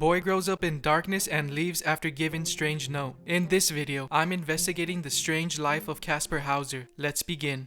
Boy grows up in darkness and leaves after giving strange note. In this video, I'm investigating the strange life of Kaspar Hauser. Let's begin.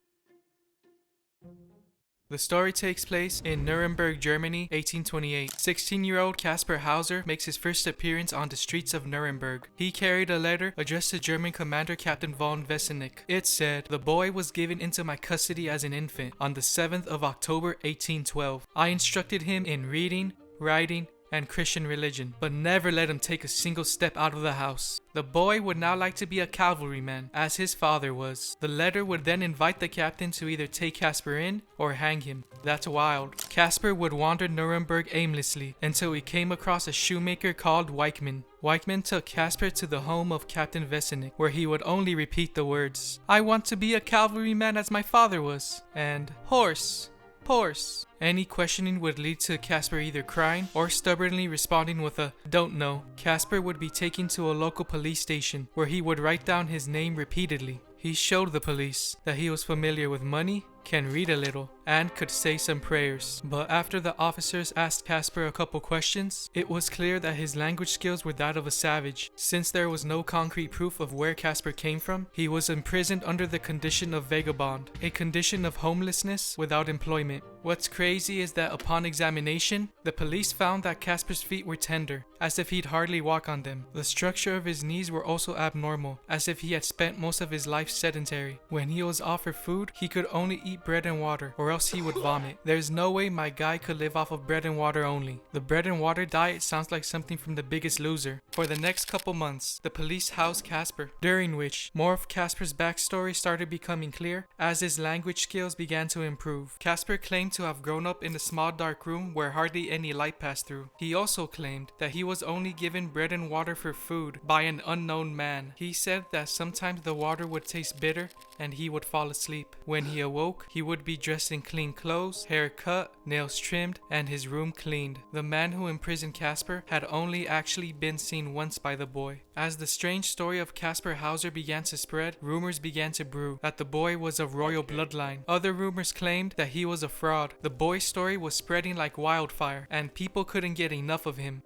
The story takes place in Nuremberg, Germany, 1828. 16-year-old Kaspar Hauser makes his first appearance on the streets of Nuremberg. He carried a letter addressed to German commander Captain von Wessenig. It said, "The boy was given into my custody as an infant on the 7th of October, 1812. I instructed him in reading, writing, and Christian religion, but never let him take a single step out of the house. The boy would now like to be a cavalryman, as his father was." The letter would then invite the captain to either take Kaspar in or hang him. That's wild. Kaspar would wander Nuremberg aimlessly until he came across a shoemaker called Weichmann. Weichmann took Kaspar to the home of Captain Wessenig, where he would only repeat the words, "I want to be a cavalryman as my father was," and "horse, horse." Any questioning would lead to Kaspar either crying or stubbornly responding with a "don't know." Kaspar would be taken to a local police station where he would write down his name repeatedly. He showed the police that he was familiar with money, can read a little, and could say some prayers. But after the officers asked Kaspar a couple questions, it was clear that his language skills were that of a savage. Since there was no concrete proof of where Kaspar came from, he was imprisoned under the condition of vagabond, a condition of homelessness without employment. What's crazy is that upon examination, the police found that Kaspar's feet were tender, as if he'd hardly walk on them. The structure of his knees were also abnormal, as if he had spent most of his life sedentary. When he was offered food, he could only eat bread and water, or else he would vomit. There's no way my guy could live off of bread and water only. The bread and water diet sounds like something from The Biggest Loser. For the next couple months, the police housed Kaspar, during which more of Kaspar's backstory started becoming clear as his language skills began to improve. Kaspar claimed to have grown up in a small dark room where hardly any light passed through. He also claimed that he was only given bread and water for food by an unknown man. He said that sometimes the water would taste bitter and he would fall asleep. When he awoke, he would be dressed in clean clothes, hair cut, nails trimmed, and his room cleaned. The man who imprisoned Kaspar had only actually been seen once by the boy. As the strange story of Kaspar Hauser began to spread, rumors began to brew that the boy was of royal bloodline. Other rumors claimed that he was a fraud. The boy's story was spreading like wildfire, and people couldn't get enough of him.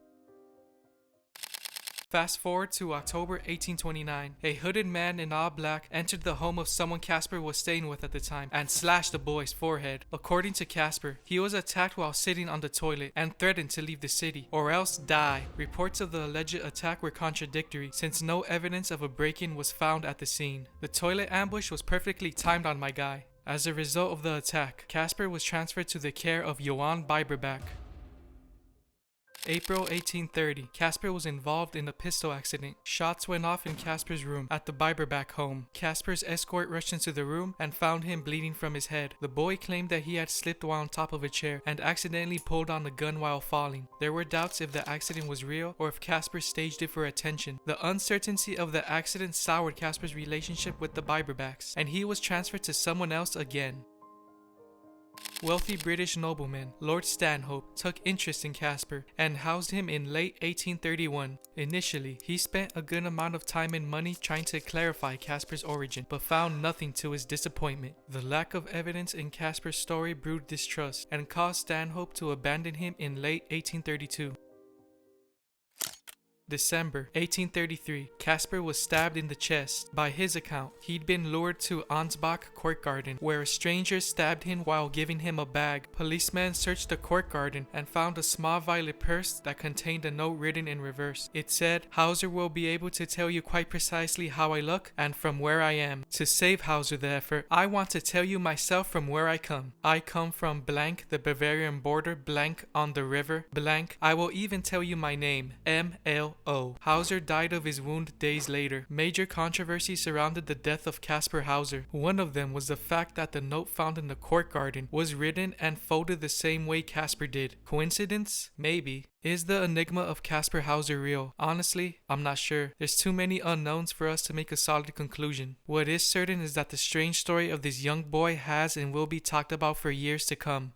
Fast forward to October 1829. A hooded man in all black entered the home of someone Kaspar was staying with at the time and slashed the boy's forehead. According to Kaspar, he was attacked while sitting on the toilet and threatened to leave the city or else die. Reports of the alleged attack were contradictory since no evidence of a break-in was found at the scene. The toilet ambush was perfectly timed on my guy. As a result of the attack, Kaspar was transferred to the care of Johann Biberbach. April 1830. Kaspar was involved in a pistol accident. Shots went off in Kaspar's room at the Biberbach home. Kaspar's escort rushed into the room and found him bleeding from his head. The boy claimed that he had slipped while on top of a chair and accidentally pulled on the gun while falling. There were doubts if the accident was real or if Kaspar staged it for attention. The uncertainty of the accident soured Kaspar's relationship with the Biberbachs, and he was transferred to someone else again. Wealthy British nobleman Lord Stanhope took interest in Kaspar and housed him in late 1831. Initially, he spent a good amount of time and money trying to clarify Kaspar's origin, but found nothing to his disappointment. The lack of evidence in Kaspar's story brewed distrust and caused Stanhope to abandon him in late 1832. December 1833. Kaspar was stabbed in the chest. By his account, he'd been lured to Ansbach Court Garden, where a stranger stabbed him while giving him a bag. Policemen searched the court garden and found a small violet purse that contained a note written in reverse. It said, "Hauser will be able to tell you quite precisely how I look and from where I am. To save Hauser the effort, I want to tell you myself from where I come. I come from blank, the Bavarian border, blank on the river, blank. I will even tell you my name, M.L. Hauser died of his wound days later. Major controversy surrounded the death of Kaspar Hauser. One of them was the fact that the note found in the court garden was written and folded the same way Kaspar did. Coincidence? Maybe. Is the enigma of Kaspar Hauser real? Honestly, I'm not sure. There's too many unknowns for us to make a solid conclusion. What is certain is that the strange story of this young boy has and will be talked about for years to come.